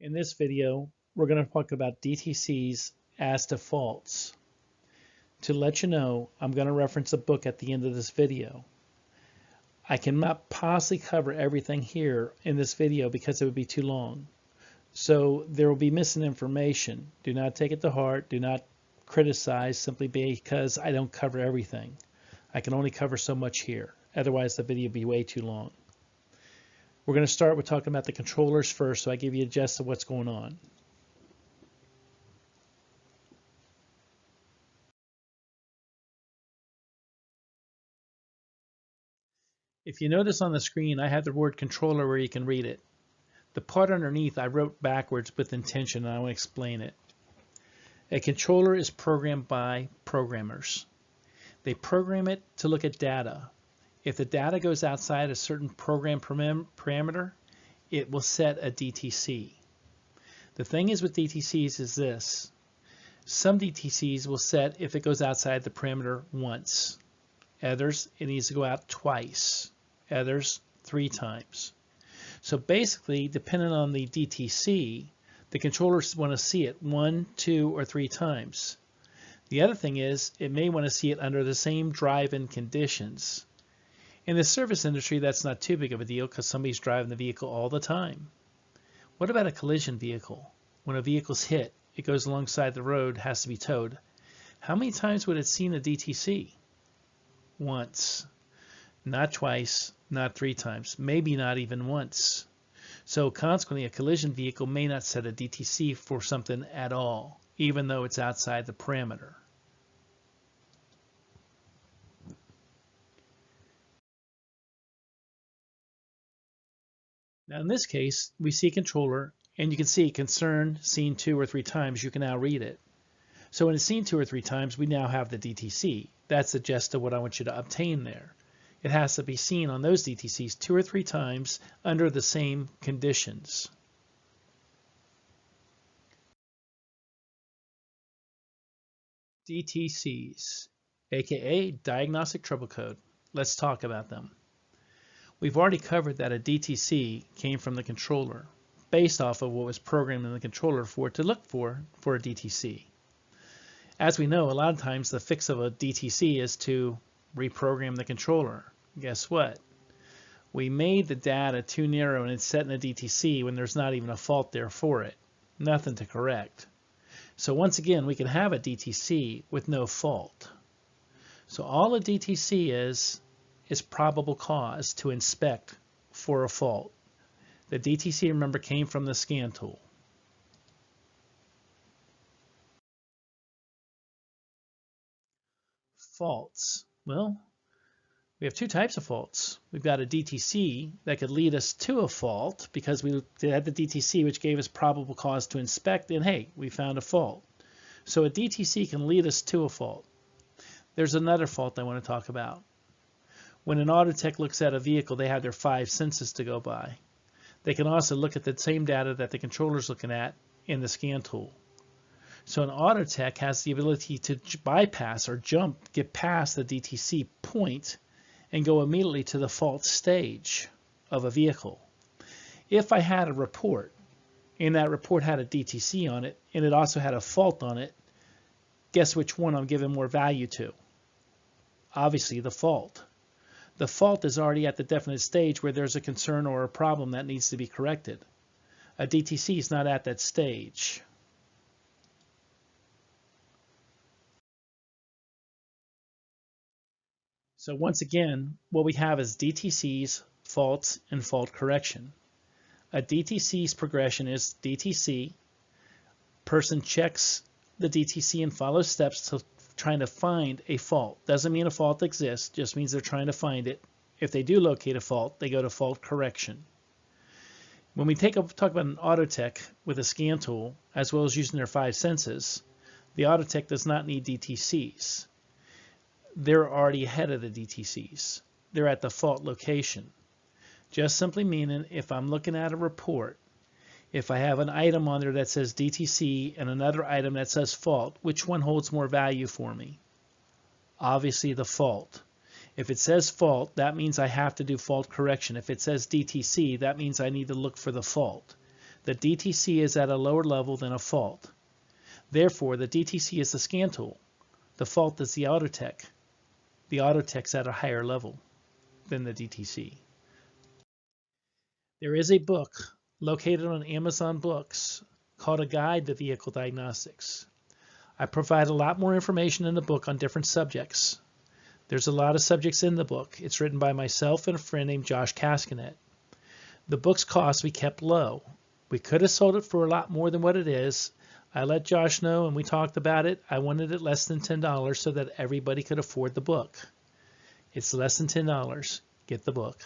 In this video, we're going to talk about DTCs as defaults. To let you know, I'm going to reference a book at the end of this video. I cannot possibly cover everything here in this video because it would be too long. So there will be missing information. Do not take it to heart. Do not criticize simply because I don't cover everything. I can only cover so much here. Otherwise, the video would be way too long. We're going to start with talking about the controllers first, so I give you a gist of what's going on. If you notice on the screen, I have the word controller where you can read it. The part underneath I wrote backwards with intention, and I want to explain it. A controller is programmed by programmers. They program it to look at data. If the data goes outside a certain program parameter, it will set a DTC. The thing is with DTCs is this. Some DTCs will set if it goes outside the parameter once. Others, it needs to go out twice. Others, 3 times. So basically, depending on the DTC, the controllers want to see it 1, 2, or 3 times. The other thing is, it may want to see it under the same drive-in conditions. In the service industry, that's not too big of a deal because somebody's driving the vehicle all the time. What about a collision vehicle? When a vehicle's hit, it goes alongside the road, has to be towed. How many times would it seen a DTC? Once. Not twice, not 3 times, maybe not even once. So consequently, a collision vehicle may not set a DTC for something at all, even though it's outside the parameter. Now in this case, we see a controller, and you can see concern seen 2 or 3 times. You can now read it. So when it's seen 2 or 3 times, we now have the DTC. That's the gist of what I want you to obtain there. It has to be seen on those DTCs 2 or 3 times under the same conditions. DTCs, aka diagnostic trouble code. Let's talk about them. We've already covered that a DTC came from the controller, based off of what was programmed in the controller for it to look for a DTC. As we know, a lot of times the fix of a DTC is to reprogram the controller. Guess what? We made the data too narrow and it's set in a DTC when there's not even a fault there for it. Nothing to correct. So once again, we can have a DTC with no fault. So all a DTC is probable cause to inspect for a fault. The DTC, remember, came from the scan tool. Faults. Well, we have 2 types of faults. We've got a DTC that could lead us to a fault because we had the DTC which gave us probable cause to inspect, and hey, we found a fault. So a DTC can lead us to a fault. There's another fault I want to talk about. When an auto tech looks at a vehicle, they have their 5 senses to go by. They can also look at the same data that the controller's looking at in the scan tool. So an auto tech has the ability to bypass or get past the DTC point and go immediately to the fault stage of a vehicle. If I had a report and that report had a DTC on it and it also had a fault on it, guess which one I'm giving more value to? Obviously the fault. The fault is already at the definite stage where there's a concern or a problem that needs to be corrected. A DTC is not at that stage. So once again, what we have is DTCs, faults, and fault correction. A DTC's progression is DTC. Person checks the DTC and follows steps to trying to find a fault. Doesn't mean a fault exists, just means they're trying to find it. If they do locate a fault, they go to fault correction. When we talk about an auto tech with a scan tool, as well as using their 5 senses, the auto tech does not need DTCs. They're already ahead of the DTCs. They're at the fault location. Just simply meaning if I'm looking at a report, if I have an item on there that says DTC and another item that says fault, which one holds more value for me? Obviously the fault. If it says fault, that means I have to do fault correction. If it says DTC, that means I need to look for the fault. The DTC is at a lower level than a fault. Therefore, the DTC is the scan tool. The fault is the Autotech. The Autotech's at a higher level than the DTC. There is a book located on Amazon Books called A Guide to Vehicle Diagnostics. I provide a lot more information in the book on different subjects. There's a lot of subjects in the book. It's written by myself and a friend named Josh Caskanet. The book's cost we kept low. We could have sold it for a lot more than what it is. I let Josh know and we talked about it. I wanted it less than $10 so that everybody could afford the book. It's less than $10. Get the book.